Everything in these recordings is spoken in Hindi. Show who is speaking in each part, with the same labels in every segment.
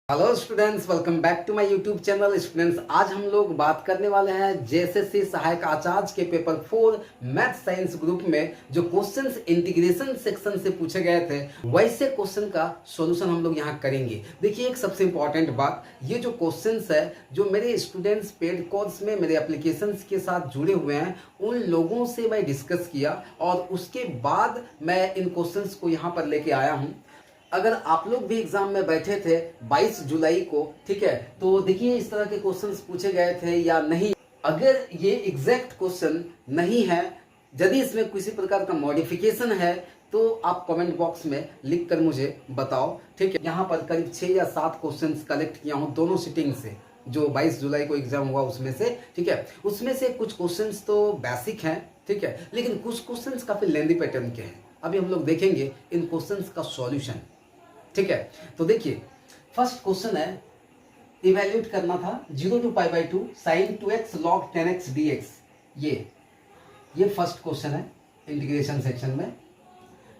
Speaker 1: Hello students, welcome back to my YouTube channel. Students, आज हम लोग बात करने वाले हैं जेएसएससी सहायक आचार्य के पेपर 4 मैथ साइंस ग्रुप में जो क्वेश्चंस इंटीग्रेशन सेक्शन से पूछे गए थे, वैसे क्वेश्चन का सॉल्यूशन हम लोग यहाँ करेंगे। देखिए, एक सबसे इंपॉर्टेंट बात, ये जो क्वेश्चंस है जो मेरे स्टूडेंट्स पेड कोर्स में मेरे एप्लीकेशंस के साथ जुड़े हुए हैं, उन लोगों से मैं डिस्कस किया और उसके बाद मैं इन क्वेश्चंस को यहाँ पर लेके आया हूँ। अगर आप लोग भी एग्जाम में बैठे थे 22 जुलाई को, ठीक है, तो देखिए इस तरह के क्वेश्चंस पूछे गए थे या नहीं। अगर ये एग्जैक्ट क्वेश्चन नहीं है, यदि इसमें किसी प्रकार का मॉडिफिकेशन है, तो आप कमेंट बॉक्स में लिख कर मुझे बताओ, ठीक है। यहाँ पर करीब 6 या 7 क्वेश्चंस कलेक्ट किया हूँ दोनों सिटिंग से, जो 22 जुलाई को एग्जाम हुआ उसमें से, ठीक है। उसमें से कुछ क्वेश्चंस तो बेसिक हैं, ठीक है, लेकिन कुछ क्वेश्चंस काफी लेंदी पैटर्न के हैं। अभी हम लोग देखेंगे इन क्वेश्चंस का सॉल्यूशन, ठीक है। तो देखिए, फर्स्ट क्वेश्चन है, इवैल्यूएट करना था 0 to π/2 sin 2x log 10x dx। ये फर्स्ट क्वेश्चन है इंटीग्रेशन सेक्शन में।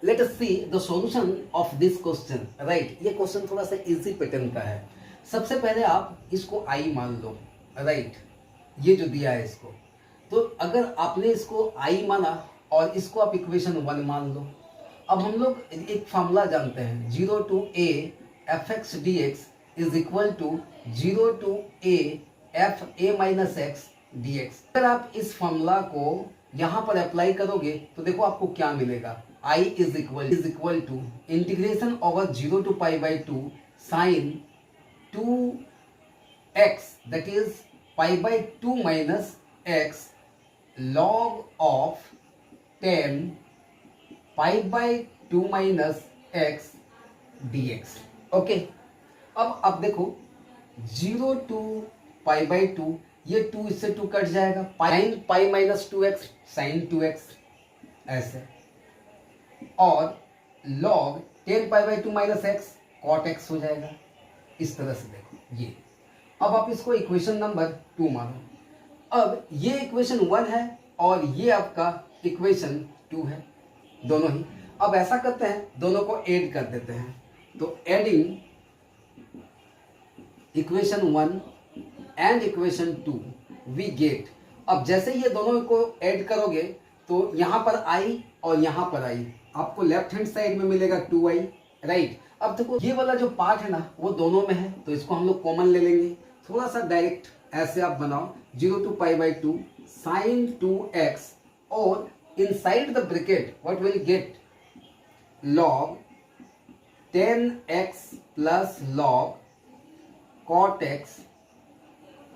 Speaker 1: Let us see the solution of this question. Right, ये क्वेश्चन थोड़ा सा इजी पैटर्न का है। सबसे पहले आप इसको i मान लो, राइट, ये जो दिया है इसको। तो अगर आपने इसको i माना और इसको आप इक्वेशन 1 मान लो। अब हम लोग एक फॉर्मूला जानते हैं, 0 to a fx dx is equal to 0 to a f a minus x dx। अगर आप इस फॉर्मूला को यहाँ पर अप्लाई करोगे तो देखो आपको क्या मिलेगा। I is equal to integration over 0 to π/2 sine 2x that is π/2 minus x log of 10 π/2 minus x dx। Okay, अब आप देखो 0 to π/2, ये 2 इससे 2 कट जाएगा, sine pi minus 2x sign 2x ऐसे, और log 10 π/2 minus x cot x हो जाएगा। इस तरह से देखो ये। अब आप इसको इक्वेशन नंबर 2 मानो। अब ये इक्वेशन 1 है और ये आपका इक्वेशन 2 है, दोनों ही। अब ऐसा करते हैं, दोनों को ऐड कर देते हैं। तो adding equation 1 and equation 2 we get. अब जैसे ये दोनों को ऐड करोगे तो यहां पर i और यहां पर i, आपको लेफ्ट हैंड साइड में मिलेगा 2i, राइट। अब देखो ये वाला जो पार्ट है ना, वो दोनों में है, तो इसको हम लोग कॉमन ले लेंगे। थोड़ा सा डायरेक्ट ऐसे आप बनाओ, 0 to π/2 साइन 2x, और inside the bracket what will get log 10x plus log cot x,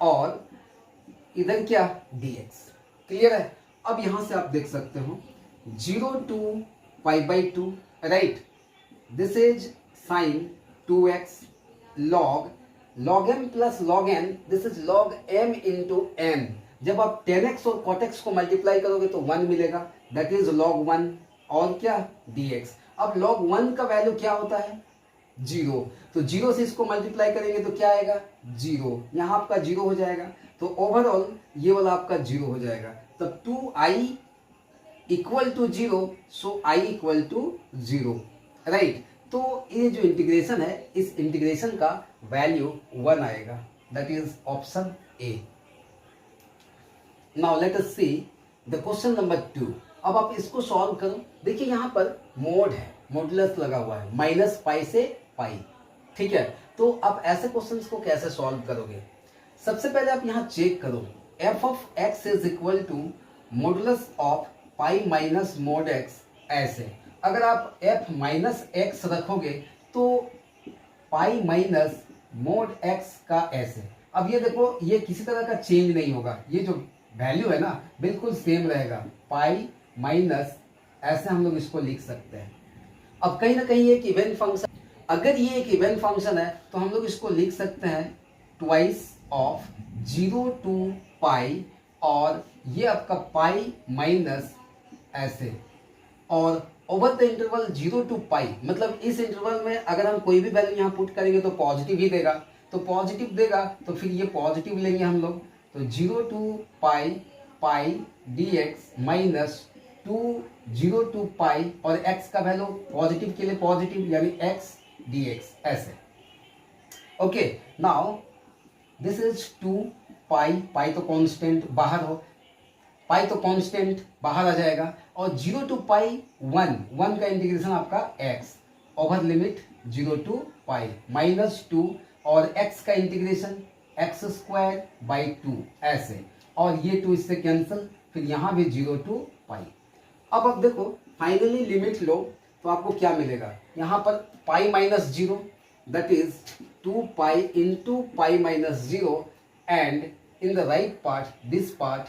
Speaker 1: और इधर क्या dx। क्लियर है। अब यहां से आप देख सकते हो 0 to π/2, right, this is sin 2x log m plus log n, this is log m into n। जब आप 10x और cot x को मल्टीप्लाई करोगे तो 1 मिलेगा, दैट इज log 1, और क्या dx। अब log 1 का वैल्यू क्या होता है, 0, तो 0 से इसको मल्टीप्लाई करेंगे तो क्या आएगा, 0, यहाँ आपका 0 हो जाएगा। तो ओवरऑल ये वाला आपका 0 हो जाएगा। तब 2i equal to 0, so i equal to 0, right. तो ये जो इंटीग्रेशन है, इस इंटीग्रेशन का वैल्यू 1 आएगा, that is option A. Now let us see the question number 2। अब आप इसको सॉल्व करो। देखिए यहाँ पर मोड है, मॉडुलस लगा हुआ है, माइनस पाई से पाई, ठीक है। तो आप ऐसे क्वेश्चंस को कैसे सॉल्व करोगे? सबसे पहले आप यहाँ चेक करो, f of x is equal to modulus of pi minus mod x। ऐसे अगर आप f माइनस x रखोगे तो पाई माइनस मोड x का ऐसे। अब ये देखो, ये किसी तरह का चेंज नहीं होगा, ये जो वैल्यू है ना बिल्कुल सेम रहेगा, पाई माइनस, ऐसे हम लोग इसको लिख सकते हैं। अब कहीं ना कहीं एक इवन फंक्शन, अगर ये एक इवन फंक्शन है तो हम लोग इसको लिख सकते हैं ट्वाइस ऑफ 0 to पाई, और ये आपका पाई माइनस ऐसे, और ओवर द इंटरवल 0 to पाई, मतलब इस इंटरवल में अगर हम कोई भी वैल्यू यहाँ पुट करेंगे तो पॉजिटिव ही देगा, तो पॉजिटिव देगा तो फिर ये पॉजिटिव लेंगे हम लोग। तो 0 to pi dx minus 0 to पाई, और x का वैल्यू पॉजिटिव के लिए पॉजिटिव, यानी x dx ऐसे। ओके, नाउ दिस इज 2 पाई, पाई तो कांस्टेंट बाहर हो, पाई तो कांस्टेंट बाहर आ जाएगा, और 0 टू पाई 1, 1 का इंटीग्रेशन आपका x ओवर लिमिट 0 टू पाई -2, और x का इंटीग्रेशन x स्क्वायर बाई 2 ऐसे, और ये 2 इससे कैंसिल, फिर यहाँ भी 0 टू पाई। अब देखो फाइनली लिमिट लो तो आपको क्या मिलेगा, यहाँ पर पाई -0 that is 2 pi into pi -0, and in the right part, this part,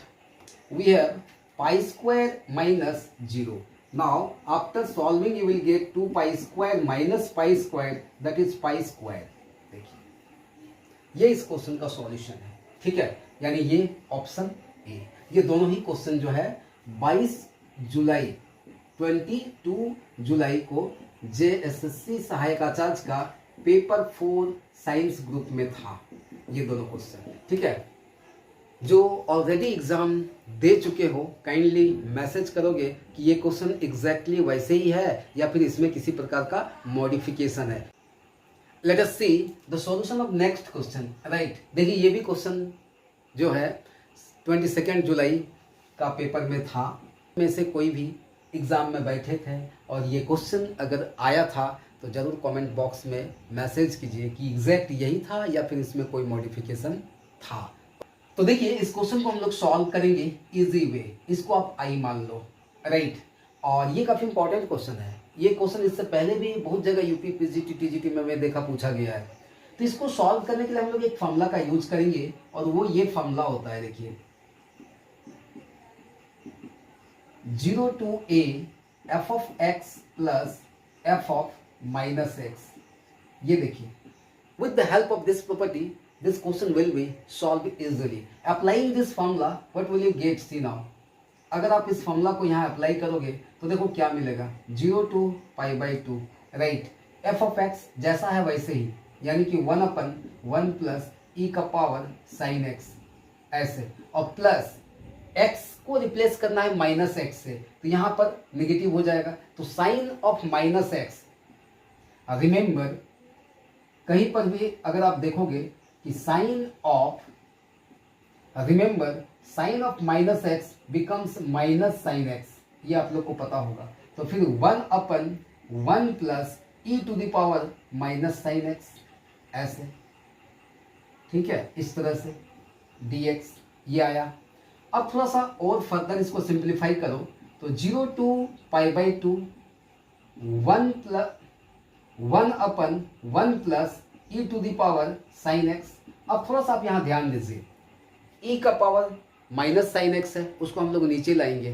Speaker 1: we have pi square minus 0. Now after solving you will get 2 pi square minus pi square, that is pi square. देखिए ये इस क्वेश्चन का सॉल्यूशन है, ठीक है, यानी ये ऑप्शन ए। ये दोनों ही क्वेश्चन जो है 22 जुलाई को JSSC सहायक आचार्य का पेपर 4 साइंस ग्रुप में था, ये दोनों क्वेश्चन, ठीक है। जो ऑलरेडी एग्जाम दे चुके हो काइंडली मैसेज करोगे कि ये क्वेश्चन एग्जैक्टली वैसे ही है या फिर इसमें किसी प्रकार का मॉडिफिकेशन है। Let us see the solution of next question, right. देखिए ये भी क्वेश्चन जो है 22 जुलाई का पेपर में था, में से कोई भी एग्जाम में बैठे थे और ये क्वेश्चन अगर आया था तो जरूर कमेंट बॉक्स में मैसेज कीजिए कि एग्जैक्ट यही था या फिर इसमें कोई मॉडिफिकेशन था। तो देखिए इस क्वेश्चन को हम लोग सॉल्व करेंगे इजी वे, इसको आप आई मान लो, राइट। और ये काफी इंपॉर्टेंट क्वेश्चन है, ये क्वेश्चन इससे पहले भी बहुत जगह यूपी पीजीटी टीजीटी में मैं देखा पूछा गया है। तो इसको सॉल्व करने के लिए हम लोग एक फॉर्मूला का यूज करेंगे, और वो ये फॉर्मूला होता है, देखिए 0 to a f of x plus f of minus x। ये देखिए with the help of this property this question will be solved easily. Applying this formula what will you get, see now। अगर आप इस फॉर्मूला को यहाँ अप्लाई करोगे तो देखो क्या मिलेगा, 0 to pi by 2, right. f of x जैसा है वैसे ही, यानी कि 1/1 प्लस e का पावर साइन x ऐसे, और प्लस x को रिप्लेस करना है माइनस x से, तो यहाँ पर नेगेटिव हो जाएगा, तो sine of minus x। Remember कहीं पर भी अगर आप देखोगे कि sine of, remember sine of minus x becomes minus sine x, ये आप लोग को पता होगा। तो फिर 1/1 plus E to the power minus sine x ऐसे, ठीक है, इस तरह से dx ये आया। अब थोड़ा सा और फर्दर इसको सिंप्लीफाई करो तो 0 to pi by 2 1/1 plus E to the power sine x. अब थोड़ा सा आप यहाँ ध्यान दीजिए, ई का पावर माइनस साइन एक्स है, उसको हम लोग नीचे लाएंगे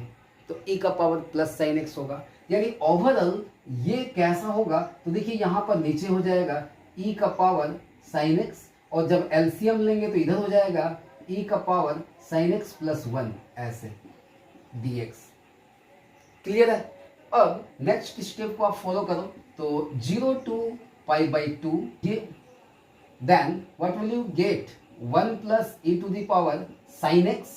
Speaker 1: तो ई का पावर प्लस साइन एक्स होगा, यानी ओवरऑल ये कैसा होगा, तो देखिए यहाँ पर नीचे हो जाएगा ई का पावर साइन एक्स, और जब एलसीएम लेंगे तो इधर हो जाएगा ई का पावर साइन एक्स प्लस 1 ऐसे dx। क्लियर है। अब नेक्स्ट स्टेप को आप फॉलो करो, तो 0 to पाई बाई 2 ये, then what will you get, 1 plus E to the power sine X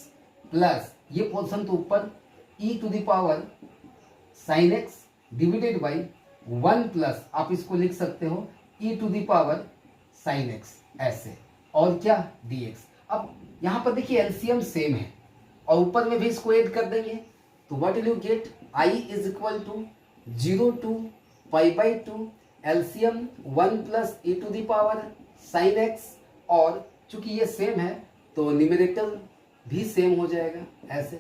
Speaker 1: plus ये पोर्शन तो ऊपर E to the power sine X divided by 1 plus आप इसको लिख सकते हो E to the power sine x ऐसे, और क्या dx। अब यहाँ पर देखिए एलसीएम सेम है और ऊपर में भी इसको ऐड कर देंगे, तो what will you get, i is equal to 0 to pi by 2 LCM 1 plus E to the power sine x, और चूंकि ये सेम है तो न्यूमरेटर भी सेम हो जाएगा ऐसे,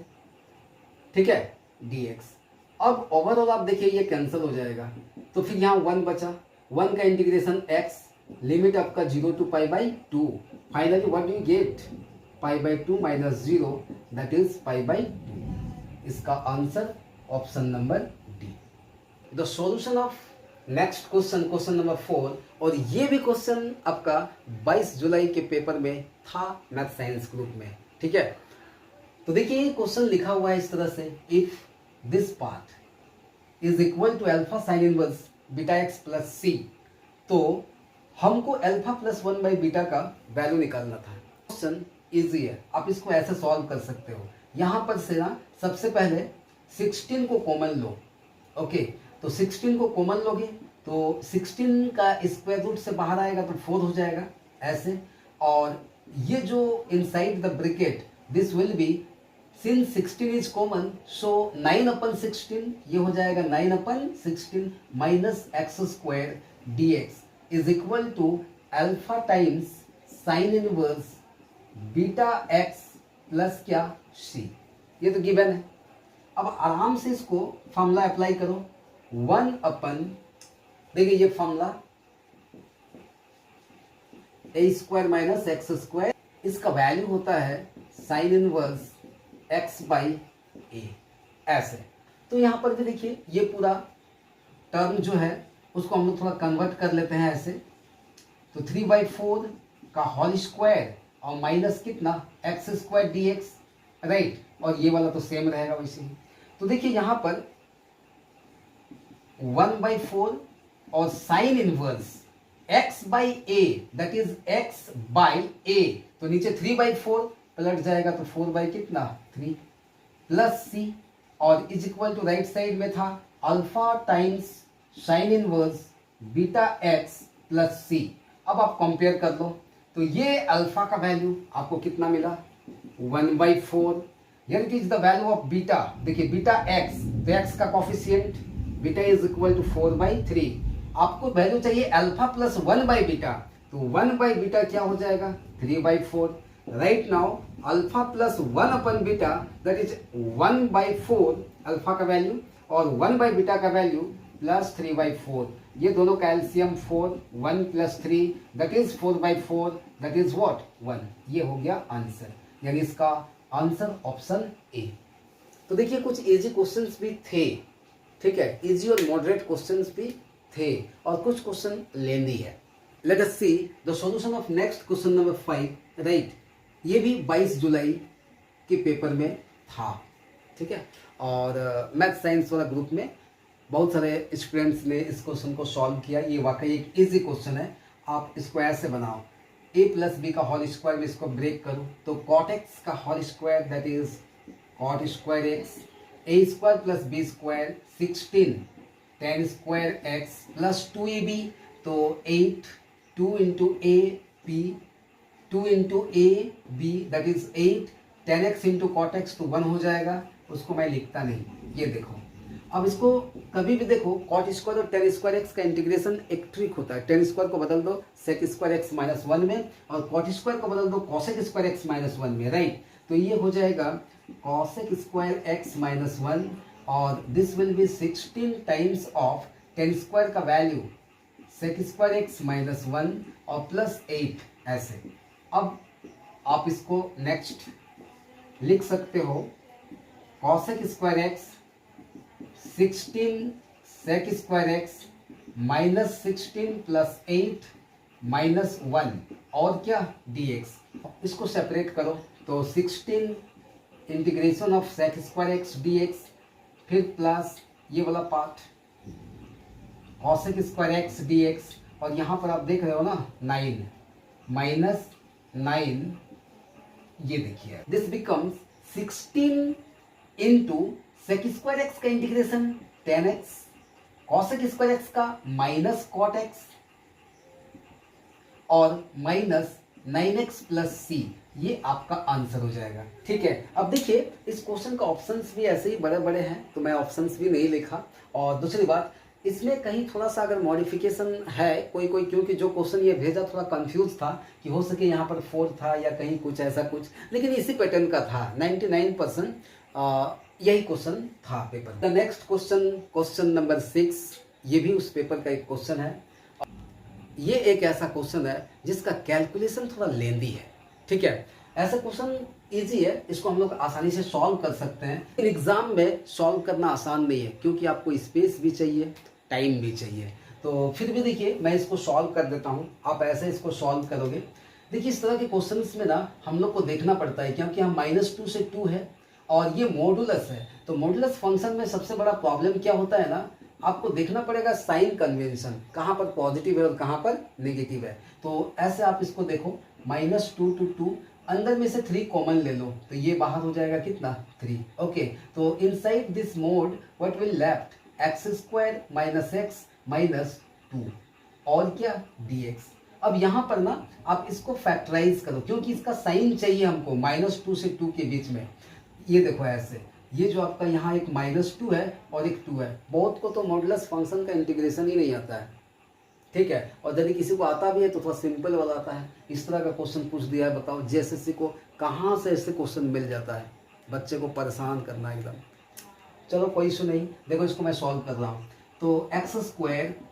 Speaker 1: ठीक है, dx। अब ओवरऑल आप देखिए ये कैंसिल हो जाएगा, तो फिर यहाँ 1 बचा, 1 का इंटीग्रेशन x, लिमिट आपका 0 to pi by 2, finally what do you get, pi by 2 minus 0 that is pi by 2। इसका answer option number D. The solution of next question, question number 4, और ये भी क्वेश्चन आपका 22 जुलाई के पेपर में था मैथ साइंस ग्रुप में, ठीक है। तो देखिए ये क्वेश्चन लिखा हुआ है इस तरह से, if this part is equal to alpha sine inverse beta x plus C, तो हमको अल्फा प्लस 1 बाई बीटा का वैल्यू निकालना था। क्वेश्चन इजी है, आप इसको ऐसे सॉल्व कर सकते हो। यहाँ पर से ना सबसे पहले 16 को कॉमन लो, ओके, तो 16 को कॉमन लोगे तो 16 का स्क्वायर रूट से बाहर आएगा तो 4 हो जाएगा, ऐसे, और ये जो inside the bracket this will be, since 16 is common so 9/16 ये हो जाएगा 9/16 minus x square d x is equal to alpha times sine inverse beta x plus क्या सी। ये तो गिवन है। अब आराम से इसको फॉर्मूला अप्लाई करो, 1/, देखिए ये फॉर्मूला ए स्क्वायर माइनस एक्स स्क्वायर, इसका वैल्यू होता है साइन इनवर्स एक्स बाई ए, ऐसे। तो यहां पर भी देखिए ये पूरा टर्म जो है उसको हम लोग थोड़ा कन्वर्ट कर लेते हैं ऐसे, तो 3/4 का होल स्क्वायर और माइनस कितना x square d x, right, और ये वाला तो सेम रहेगा वैसे ही। तो देखिए यहां पर 1/4 और sine inverse x by A, that is x by A, तो नीचे 3/4 पलट जाएगा तो 4 कितना 3 प्लस सी, और is equal to right side में था alpha times sine inverse beta x plus C. अब आप कंपेयर कर लो, तो ये अल्फा का वैल्यू आपको कितना मिला 1/4, यानी कि is the value of beta. देखिए बीटा एक्स, तो एक्स का coefficient beta is equal to 4/3, आपको वैल्यू चाहिए अल्फा प्लस 1/बीटा, तो 1/बीटा क्या हो जाएगा 3/4। राइट नाउ अल्फा प्लस 1/बीटा दैट इज 1/4 अल्फा का वैल्यू, और 1/बीटा का वैल्यू प्लस 3/4, ये दोनों का LCM 4, 1 plus 3 that is 4/4, that is what 1। ये हो गया आंसर, यानी इसका आंसर ऑप्शन ए। तो देखिए कुछ इजी क्वेश्चंस भी थे, ठीक है, इजी और मॉडरेट क्वेश्चंस भी थे, और कुछ क्वेश्चन लेंदी है। Let us see the solution of next question number 5, right. ये भी 22 जुलाई के पेपर में था, ठीक है, और मैथ साइंस वाला ग्रुप में बहुत सारे स्टूडेंट्स ने इस क्वेश्चन को सॉल्व किया। ये वाकई एक इजी क्वेश्चन है, आप इसको ऐसे बनाओ, a प्लस बी का होल स्क्वायर में इसको ब्रेक करो, तो कॉट एक्स का whole square that is cot square x, a square plus b square 16 tan square x plus 2ab, तो 8 2 into a b 2 into a b that is 8 tan x into cot x, तो 1 हो जाएगा, उसको मैं लिखता नहीं। ये देखो, अब इसको कभी भी देखो कॉट स्क्वायर और tan स्क्वायर एक्स का इंटीग्रेशन एक ट्रिक होता है, tan स्क्वायर को बदल दो sec स्क्वायर एक्स माइनस 1 में, और कॉट स्क्वायर को बदल दो cosec स्क्वायर एक्स माइनस 1 में, राइट। तो ये हो जाएगा cosec स्क्वायर एक्स माइनस 1, और this will be 16 times of tan square का value sec square X minus 1 और प्लस 8 ऐसे। अब आप इसको नेक्स्ट लिख सकते हो cosec square x 16 sec square X minus 16 plus 8 minus 1 और क्या dx। इसको सेपरेट करो, तो 16 integration of sec square x dx, फिर प्लस ये वाला part cosec square x dx, और यहाँ पर आप देख रहे हो ना 9 माइनस 9, ये देखिए this becomes 16 into sec square X का integration tan x, cosec square X का माइनस cot x, और माइनस 9x प्लस c, ये आपका आंसर हो जाएगा, ठीक है। अब देखिए इस क्वेश्चन का ऑप्शंस भी ऐसे ही बड़े बड़े हैं, तो मैं ऑप्शंस भी नहीं लिखा, और दूसरी बात इसमें कहीं थोड़ा सा अगर मॉडिफिकेशन है कोई कोई, क्योंकि जो क्वेश्चन ये भेजा थोड़ा कंफ्यूज था कि हो सके यहाँ पर 4 था या कहीं कुछ ऐसा कुछ, लेकिन इसी पैटर्न का था। 99% यही क्वेश्चन था paper. The next question, question number 6, ये भी उस पेपर का एक क्वेश्चन है। ये एक ऐसा क्वेश्चन है जिसका कैलकुलेशन थोड़ा लेंदी है, ठीक है। ऐसा क्वेश्चन इजी है, इसको हम लोग आसानी से सॉल्व कर सकते हैं, लेकिन एग्जाम में सॉल्व करना आसान नहीं है, क्योंकि आपको स्पेस भी चाहिए, टाइम भी चाहिए। तो फिर भी देखिए मैं इसको सॉल्व कर देता हूँ, आप ऐसे इसको सॉल्व करोगे। देखिए इस तरह के क्वेश्चंस में ना हम लोग को देखना पड़ता है, क्योंकि हम -2 से 2 है और ये मॉडुलस है, तो मॉडुलस फंक्शन में सबसे बड़ा प्रॉब्लम क्या होता है ना, आपको देखना पड़ेगा साइन कन्वेंशन, कहाँ पर पॉजिटिव है और कहाँ पर नेगेटिव है। तो ऐसे आप इसको देखो, -2 to 2, अंदर में से 3 कॉमन ले लो, तो ये बाहर हो जाएगा कितना 3, ओके। तो inside this mode what will left x square minus x minus 2 और क्या dx। अब यहाँ पर ना आप इसको फैक्टराइज करो, क्योंकि इसका साइन चाहिए हमको -2 से 2 के बीच में। ये देखो ऐसे, ये जो आपका यहाँ एक -2 है और एक 2 है, बहुत को तो मॉडुलस फंक्शन का इंटीग्रेशन ही नहीं आता है, ठीक है। और यदि किसी को आता भी है तो थोड़ा सिंपल वाला आता है। इस तरह का क्वेश्चन पूछ दिया है, बताओ जेएसएससी को कहाँ से ऐसे क्वेश्चन मिल जाता है, बच्चे को परेशान करना एकदम। चलो कोई इशू नहीं, देखो इसको मैं सॉल्व कर रहा हूँ। तो x²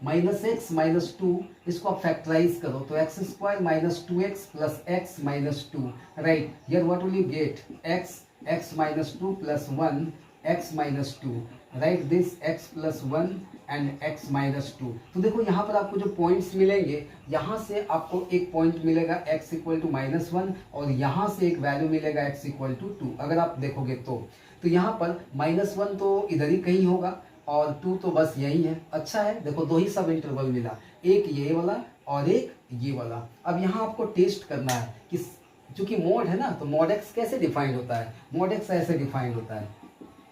Speaker 1: -x -2 इसको आप फैक्टराइज करो, तो x² -2x + x -2, right. Here what will you gate, x -2 + 1 x -2, right this x + 1 and x -2। तो देखो यहाँ पर आपको जो पॉइंट्स मिलेंगे, यहाँ से आपको एक पॉइंट मिलेगा x = -1 और यहाँ से एक वैल्यू मिलेगा x = 2। अगर आप देखोगे तो यहाँ पर -1 तो इधर ही कहीं होगा और 2 तो बस यही है। अच्छा है, देखो दो ही सब इंटरवल मिला, एक ये वाला और एक ये वाला। अब यहाँ आपको टेस्ट करना है कि चूंकि मोड है ना, तो मोड x कैसे डिफाइंड होता है, मोड x ऐसे डिफाइंड होता है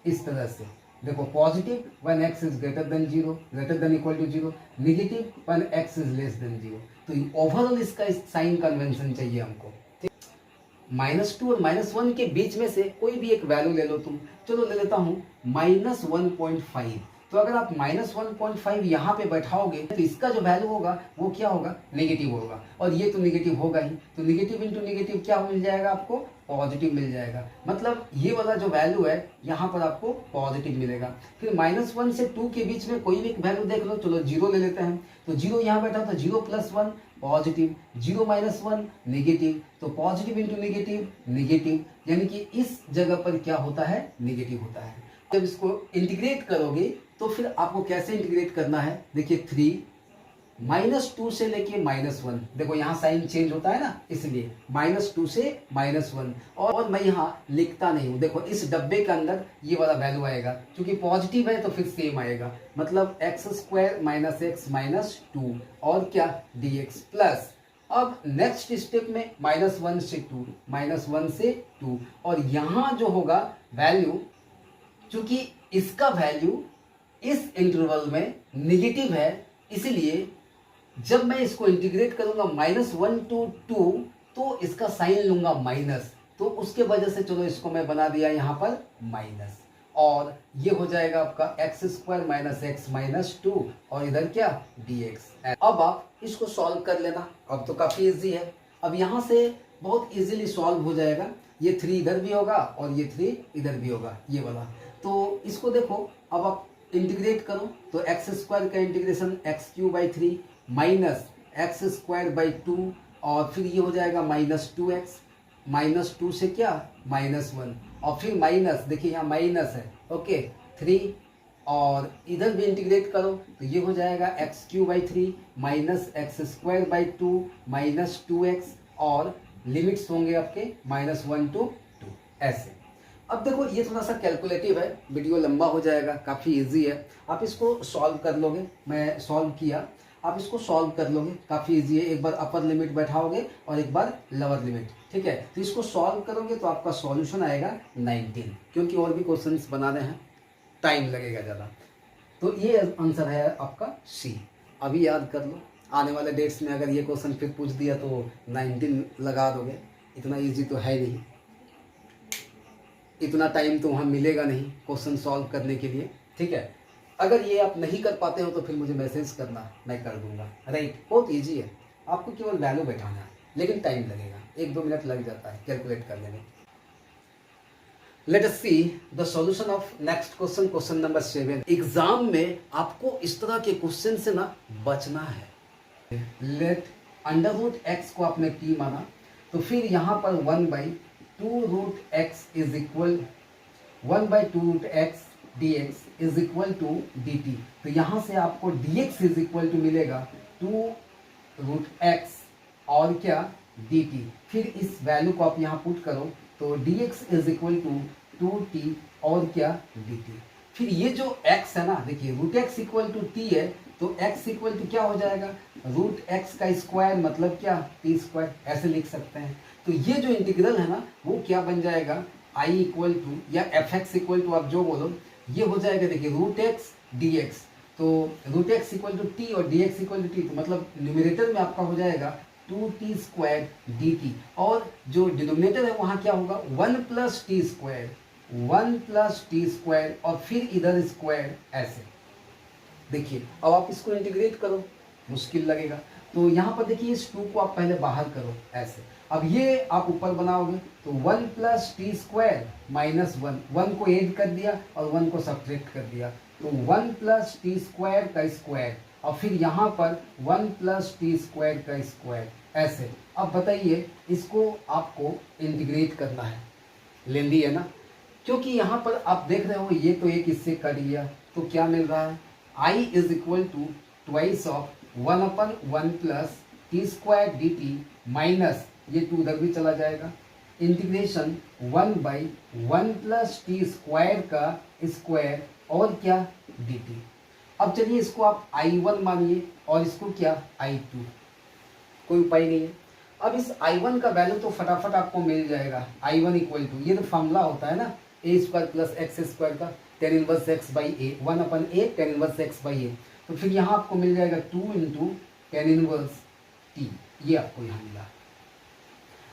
Speaker 1: इस तरह से। देखो positive when x is greater than 0, greater than equal to 0, negative when x is less than 0। तो ओवरऑल इसका साइन कन्वेंशन चाहिए हमको। -2 और -1 के बीच में से कोई भी एक वैल्यू ले लो तुम। चलो ले लेता हूँ -1.5। तो अगर आप -1.5 यहाँ पे बैठाओगे तो इसका जो वैल्यू होगा वो क्या होगा, नेगेटिव होगा, और ये तो नेगेटिव होगा ही। तो नेगेटिव इंटू नेगेटिव क्या मिल जाएगा आपको, पॉजिटिव मिल जाएगा। मतलब ये वाला जो वैल्यू है यहाँ पर आपको पॉजिटिव मिलेगा। फिर -1 से 2 के बीच में कोई भी एक वैल्यू देख लो, चलो 0 ले लेते हैं। तो 0 यहाँ बैठा तो 0 + 1 पॉजिटिव, 0 - 1 नेगेटिव, तो पॉजिटिव इंटू नेगेटिव नेगेटिव, यानी कि इस जगह पर क्या होता है, नेगेटिव होता है। जब इसको इंटीग्रेट करोगे तो फिर आपको कैसे इंटीग्रेट करना है, देखिए 3 -2 से लेके -1, देखो यहाँ साइन चेंज होता है ना, इसलिए -2 से -1। और मैं यहाँ लिखता नहीं हूँ, देखो इस डब्बे के अंदर ये वाला वैल्यू आएगा, क्योंकि पॉजिटिव है तो फिर सेम आएगा, मतलब x² -x -2 और क्या dx प्लस। अब नेक्स्ट स्टेप में -1 से 2, -1 से 2, और यहाँ जो होगा वैल्यू, चूंकि इसका वैल्यू इस इंटरवल में नेगेटिव है, इसलिए जब मैं इसको इंटीग्रेट करूंगा -1 to 2 तो इसका साइन लूंगा माइनस, तो उसके वजह से चलो इसको मैं बना दिया यहाँ पर माइनस, और ये हो जाएगा आपका x² -x -2 और इधर क्या dx। अब आप इसको सॉल्व कर लेना, अब तो काफी इजी है। अब यहाँ से बहुत इजीली सॉल्व हो जाएगा, ये 3 इधर भी होगा और ये 3 इधर भी होगा, ये वाला। तो इसको देखो, अब आप इंटीग्रेट करो, तो x² का इंटीग्रेशन x³ 3 -x² 2, और फिर ये हो जाएगा -2x, -2 से क्या -1, और फिर माइनस, देखिए यहाँ माइनस है, ओके 3, और इधर भी इंटीग्रेट करो तो ये हो जाएगा x³ 3 -x² 2 -2x, और लिमिट्स होंगे आपके -1 to 2 ऐसे। अब देखो ये थोड़ा सा कैलकुलेटिव है, वीडियो लंबा हो जाएगा, काफ़ी इजी है, आप इसको सॉल्व कर लोगे। मैं सॉल्व किया, आप इसको सॉल्व कर लोगे, काफ़ी इजी है। एक बार अपर लिमिट बैठाओगे और एक बार लोअर लिमिट, ठीक है। तो इसको सॉल्व करोगे तो आपका सॉल्यूशन आएगा 19, क्योंकि और भी क्वेश्चंस बनाने हैं, टाइम लगेगा ज़्यादा। तो ये आंसर है आपका सी। अभी याद कर लो, आने वाले डेट्स में अगर ये क्वेश्चन फिर पूछ दिया तो 19 लगा दोगे। इतना ईजी तो है नहीं, इतना टाइम तो वहाँ मिलेगा नहीं क्वेश्चन सॉल्व करने के लिए, ठीक है। अगर ये आप नहीं कर पाते हो तो फिर मुझे मैसेज करना, मैं कर दूंगा, राइट। बहुत इजी है, आपको केवल वैल्यू बैठाना है, लेकिन टाइम लगेगा, 1-2 मिनट लग जाता है कैलकुलेट करने में। Let us see the solution of next question, question number 7। Exam में आपको इस तरह के क्वेश्चन से ना बचना है। लेट √x को आपने t माना, तो फिर यहाँ पर 1/2√x is equal 1/2√x dx is equal to dt। तो यहाँ से आपको dx इज इक्वल टू मिलेगा 2√x और क्या dt। फिर इस वैल्यू को आप यहाँ पुट करो तो dx is equal to 2t और क्या dt। फिर ये जो x है ना, देखिए √x इक्वल टू t है, तो x इक्वल टू क्या हो जाएगा, √x का स्क्वायर मतलब क्या t², ऐसे लिख सकते हैं। तो ये जो इंटीग्रल है ना वो क्या बन जाएगा, i इक्वल टू या fx इक्वल टू आप जो बोलो, ये हो जाएगा देखिए √x dx। तो root X equal to T और D X equal to T, तो मतलब न्यूमिनेटर में आपका हो जाएगा 2t² dt, और जो डिनोमिनेटर है वहाँ क्या होगा 1 + t², 1 + t², और फिर इधर स्क्वायर ऐसे। देखिए अब आप इसको इंटीग्रेट करो, मुश्किल लगेगा, तो यहाँ पर देखिए इस 2 को आप पहले बाहर करो ऐसे। अब ये आप ऊपर बनाओगे तो 1 + t² - 1, 1 को ऐड कर दिया और 1 को सब्ट्रैक्ट कर दिया, तो 1 + t² का स्क्वायर, और फिर यहाँ पर 1 + t² का स्क्वायर ऐसे। अब बताइए इसको आपको इंटीग्रेट करना है, लेंदी है ना, क्योंकि यहाँ पर आप देख रहे हो ये तो एक इससे कट गया, तो क्या मिल रहा है I = 2 of 1/1 + t² dt minus ये 2 उधर भी चला जाएगा, इंटीग्रेशन 1/1 + t² का स्क्वायर और क्या dt। अब चलिए इसको आप I1 मानिए और इसको क्या I2, कोई उपाय नहीं है। अब इस I1 का वैल्यू तो फटाफट आपको मिल जाएगा, I1 = ये तो फॉर्मूला होता है ना a² + x² का tan inverse x/a, 1/a tan inverse x/a, तो फिर यहाँ आपको मिल जाएगा 2 × tan इनवर्स t, ये आपको यहाँ मिला।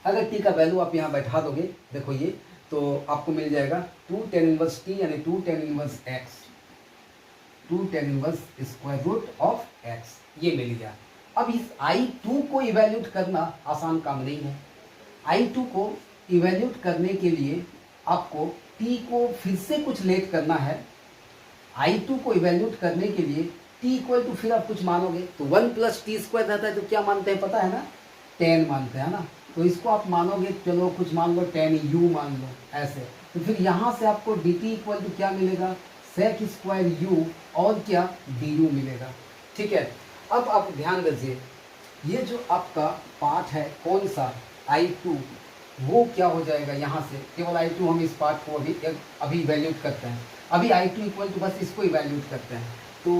Speaker 1: अगर t का वैल्यू आप यहाँ बैठा दोगे, देखो ये, तो आपको मिल जाएगा 2 tan इनवर्स t यानी 2 tan inverse x, 2 tan inverse √x, ये मिल गया। अब इस I2 को इवैल्यूएट करना आसान काम नहीं है। I2 को इवैल्यूएट करने के लिए आपको t को फिर से कुछ लेट करना है। I2 को इवैल्यूएट करने के लिए t = फिर आप कुछ मानोगे, तो 1 + t² रहता है, तो क्या मानते हैं पता है ना, tan मानते हैं ना, तो इसको आप मानोगे, चलो कुछ मान लो tan u मान लो ऐसे, तो फिर यहाँ से आपको dt = क्या मिलेगा sec² u और क्या du मिलेगा। ठीक है, अब आप ध्यान दीजिए, ये जो आपका पार्ट है कौन सा I2, वो क्या हो जाएगा, यहाँ से केवल I2 हम इस पार्ट को अभी इवैल्यूएट करते हैं। अभी I2 = बस इसको इवैल्यूएट करते हैं, तो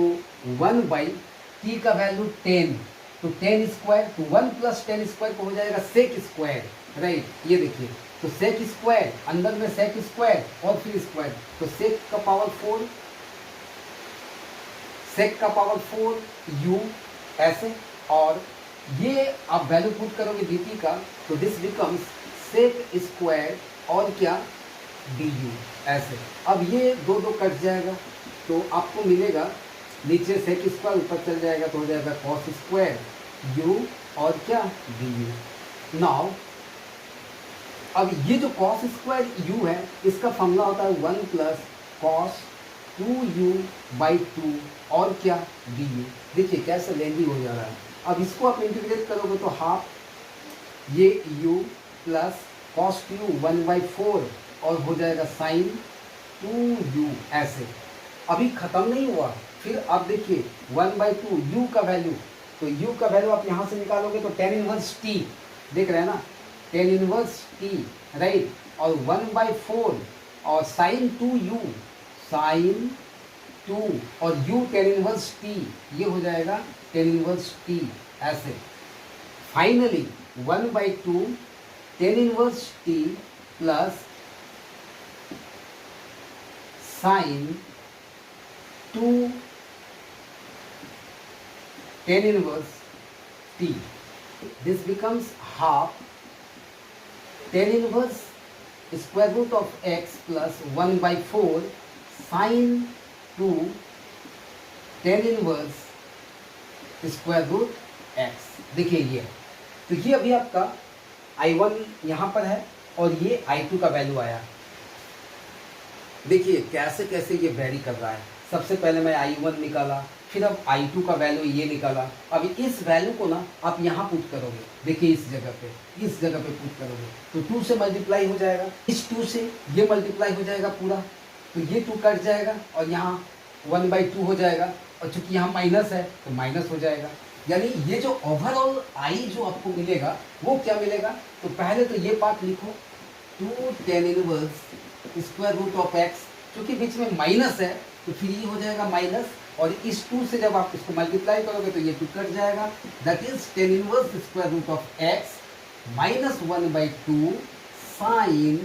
Speaker 1: 1/t का वैल्यू 10, तो 10², तो 1 + 10² को हो जाएगा sec², राइट, ये देखिए, तो sec², अंदर में sec² और फिर स्क्वायर, तो sec का पावर 4, sec का पावर 4 u ऐसे, और ये आप वैल्यू पुट करोगे dt का, तो दिस बिकम्स sec² और क्या du ऐसे। अब ये 2 कट जाएगा, तो आपको मिलेगा नीचे sec², ऊपर चल जाएगा तो हो जाएगा cos² u और क्या du। नाउ अब ये जो cos² u है, इसका फॉर्मूला होता है 1 + cos 2u/2 और क्या du। देखिए कैसे लेंदी हो जा रहा है। अब इसको आप इंटीग्रेट करोगे तो हाफ ये u + cos 2u 1/4 और हो जाएगा sin 2u ऐसे। अभी ख़त्म नहीं हुआ, फिर आप देखिए 1/2 u का वैल्यू, तो u का वैल्यू आप यहाँ से निकालोगे तो tan इनवर्स t, देख रहे हैं ना, tan इनवर्स t, राइट, और 1/4 और sin 2u, sin 2 और u tan इनवर्स t, ये हो जाएगा tan इनवर्स t ऐसे। Finally 1/2 tan inverse t plus sin 2 tan inverse t. This becomes half tan inverse square root of x plus 1/4 sin 2 tan inverse square root x। देखिए ये, तो ये अभी आपका I1 यहाँ पर है और ये I2 का वैल्यू आया। देखिए कैसे कैसे ये वेरी कर रहा है। सबसे पहले मैं I1 निकाला, फिर अब I2 का वैल्यू ये निकाला। अभी इस वैल्यू को ना आप यहाँ पुट करोगे, देखिए इस जगह पे पुट करोगे तो 2 से मल्टीप्लाई हो जाएगा, इस 2 से ये मल्टीप्लाई हो जाएगा पूरा, तो ये 2 कट जाएगा और यहाँ 1/2 हो जाएगा, और चूंकि यहाँ माइनस है तो माइनस हो जाएगा। यानी ये जो ओवरऑल I जो आपको मिलेगा वो क्या मिलेगा, तो पहले तो ये पार्ट लिखो 2 tan inverse square root of x, क्योंकि बीच में माइनस है तो फिर ये हो जाएगा माइनस, और इस 2 से जब आप इसको मल्टीप्लाई करोगे तो ये 2 कट जाएगा, that is tan inverse square root of x minus 1/2 sine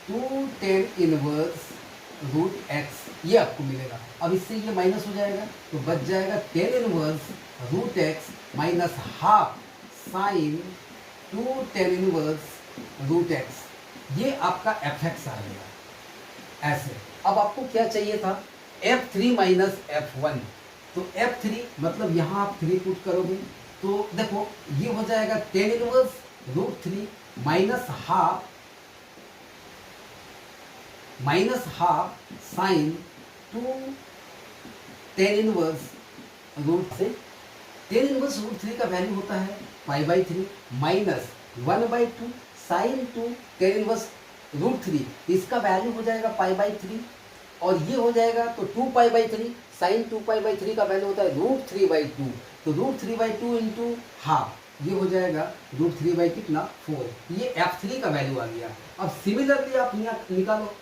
Speaker 1: 2 tan inverse root x ये आपको मिलेगा। अब इससे ये माइनस हो जाएगा तो बच जाएगा tan inverse root x minus half sine two tan inverse root x. ये आपका एफ एक्स आ गया ऐसे। अब आपको क्या चाहिए था, F3 माइनस F1। तो F3 मतलब यहाँ आप 3 पुट करोगे तो देखो ये हो जाएगा tan inverse root 3 minus half sine two tan inverse root से। टेन इनवर्स रूट 3 का वैल्यू होता है pi by 3 minus 1/2 sine two tan inverse root 3, इसका वैल्यू हो जाएगा पाई बाई 3 और ये हो जाएगा तो 2 pi by 3 sine 2 pi by 3 का वैल्यू होता है रूट 3/2। तो रूट 3/2 इंटू हाफ ये हो जाएगा रूट 3 बाई कितना 4। ये F3 का वैल्यू आ गया। अब सिमिलरली आप निकालो,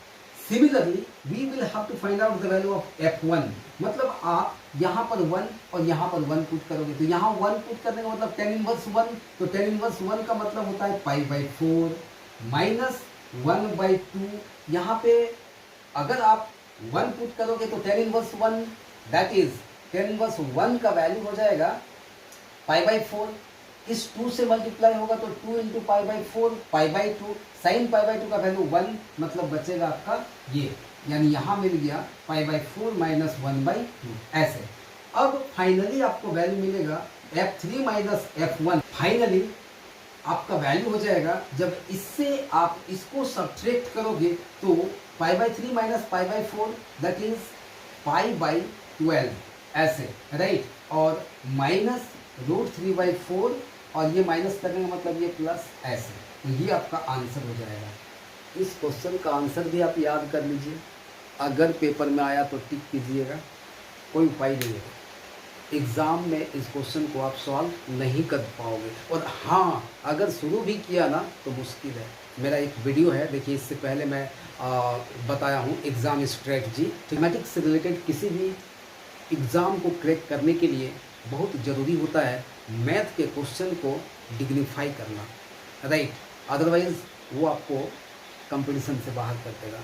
Speaker 1: similarly we will have to find out the value of F1। मतलब आप यहाँ पर 1 और यहाँ पर 1 पुट करोगे तो यहाँ 1 पुट करने का मतलब टेन इनवर्स 1, तो टेन इनवर्स 1 का मतलब होता है पाई बाई 4 माइनस 1/2। यहाँ पे अगर आप 1 पुट करोगे तो tan inverse 1 that is tan inverse 1 का वैल्यू हो जाएगा पाई बाई 4। इस 2 से मल्टीप्लाई होगा तो 2 into pi by 4 pi by 2 sine pi by 2 का वैल्यू 1 मतलब बचेगा आपका ये, यानी यहाँ मिल गया पाई बाई 4 माइनस 1/2 ऐसे। अब फाइनली आपको वैल्यू मिलेगा F3 माइनस F1। फाइनली आपका वैल्यू हो जाएगा जब इससे आप इसको सब्ट्रैक्ट करोगे तो पाई by 3 minus pi by 4 that is pi by 12 ऐसे, राइट। और माइनस रूट 3/4 और ये माइनस करने का मतलब ये प्लस ऐसे। तो ये आपका आंसर हो जाएगा। इस क्वेश्चन का आंसर भी आप याद कर लीजिए, अगर पेपर में आया तो टिक कीजिएगा, कोई उपाय नहीं है। एग्ज़ाम में इस क्वेश्चन को आप सॉल्व नहीं कर पाओगे। और हाँ, अगर शुरू भी किया ना तो मुश्किल है। मेरा एक वीडियो है, देखिए, इससे पहले मैं बताया हूँ एग्ज़ाम स्ट्रेटजी। मैथमेटिक्स से रिलेटेड किसी भी एग्ज़ाम को क्रैक करने के लिए बहुत ज़रूरी होता है मैथ के क्वेश्चन को डिग्निफाई करना, राइट। अदरवाइज़ वो आपको कंपटीशन से बाहर कर देगा।